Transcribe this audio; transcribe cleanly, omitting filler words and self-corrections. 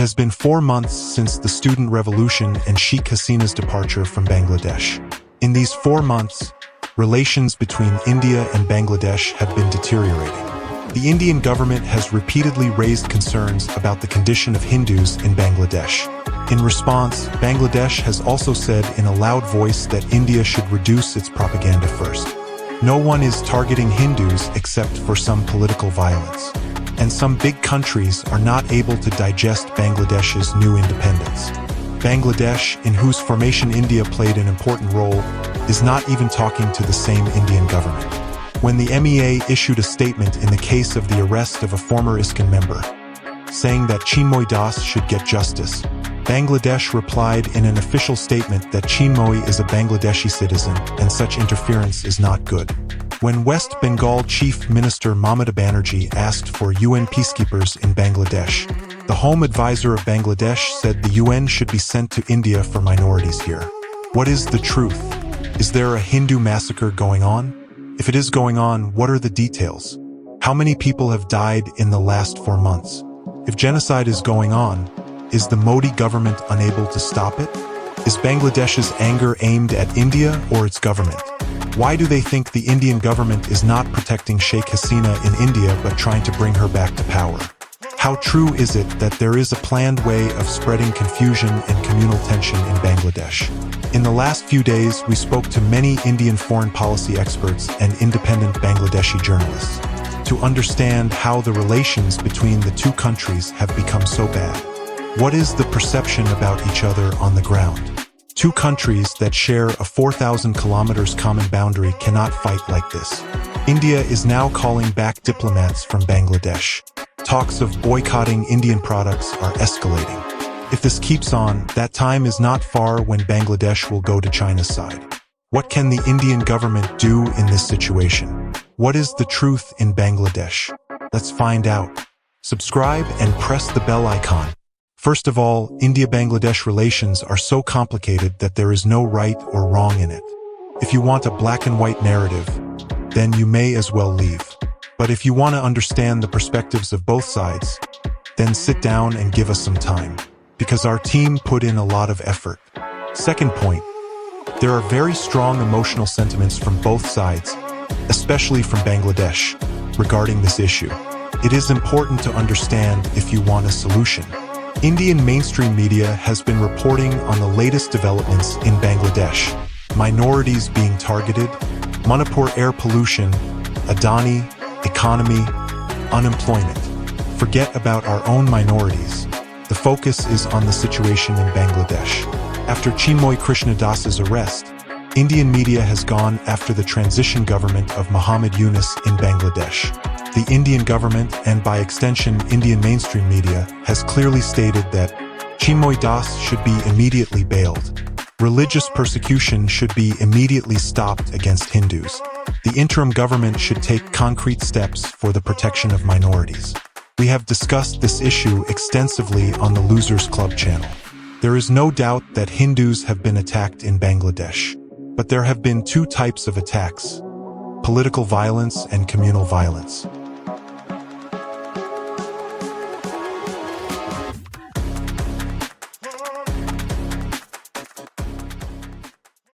has been 4 months since the student revolution and Sheikh Hasina's departure from Bangladesh. In these 4 months, relations between India and Bangladesh have been deteriorating. The Indian government has repeatedly raised concerns about the condition of Hindus in Bangladesh. In response, Bangladesh has also said in a loud voice that India should reduce its propaganda first. No one is targeting Hindus except for some political violence. And some big countries are not able to digest Bangladesh's new independence. Bangladesh, in whose formation India played an important role, is not even talking to the same Indian government. When the MEA issued a statement in the case of the arrest of a former ISKCON member, saying that Chinmoy Das should get justice, Bangladesh replied in an official statement that Chinmoy is a Bangladeshi citizen and such interference is not good. When West Bengal Chief Minister Mamata Banerjee asked for UN peacekeepers in Bangladesh, the Home Advisor of Bangladesh said the UN should be sent to India for minorities here. What is the truth? Is there a Hindu massacre going on? If it is going on, what are the details? How many people have died in the last 4 months? If genocide is going on, is the Modi government unable to stop it? Is Bangladesh's anger aimed at India or its government? Why do they think the Indian government is not protecting Sheikh Hasina in India but trying to bring her back to power? How true is it that there is a planned way of spreading confusion and communal tension in Bangladesh? In the last few days, we spoke to many Indian foreign policy experts and independent Bangladeshi journalists to understand how the relations between the two countries have become so bad. What is the perception about each other on the ground? Two countries that share a 4,000 kilometers common boundary cannot fight like this. India is now calling back diplomats from Bangladesh. Talks of boycotting Indian products are escalating. If this keeps on, that time is not far when Bangladesh will go to China's side. What can the Indian government do in this situation? What is the truth in Bangladesh? Let's find out. Subscribe and press the bell icon. First of all, India-Bangladesh relations are so complicated that there is no right or wrong in it. If you want a black and white narrative, then you may as well leave. But if you want to understand the perspectives of both sides, then sit down and give us some time, because our team put in a lot of effort. Second point, there are very strong emotional sentiments from both sides, especially from Bangladesh, regarding this issue. It is important to understand if you want a solution. Indian mainstream media has been reporting on the latest developments in Bangladesh. Minorities being targeted, Manipur air pollution, Adani, economy, unemployment. Forget about our own minorities. The focus is on the situation in Bangladesh. After Chinmoy Krishna Das's arrest, Indian media has gone after the transition government of Muhammad Yunus in Bangladesh. The Indian government, and by extension Indian mainstream media, has clearly stated that Chinmoy Das should be immediately bailed. Religious persecution should be immediately stopped against Hindus. The interim government should take concrete steps for the protection of minorities. We have discussed this issue extensively on the Losers Club channel. There is no doubt that Hindus have been attacked in Bangladesh, but there have been two types of attacks: political violence and communal violence.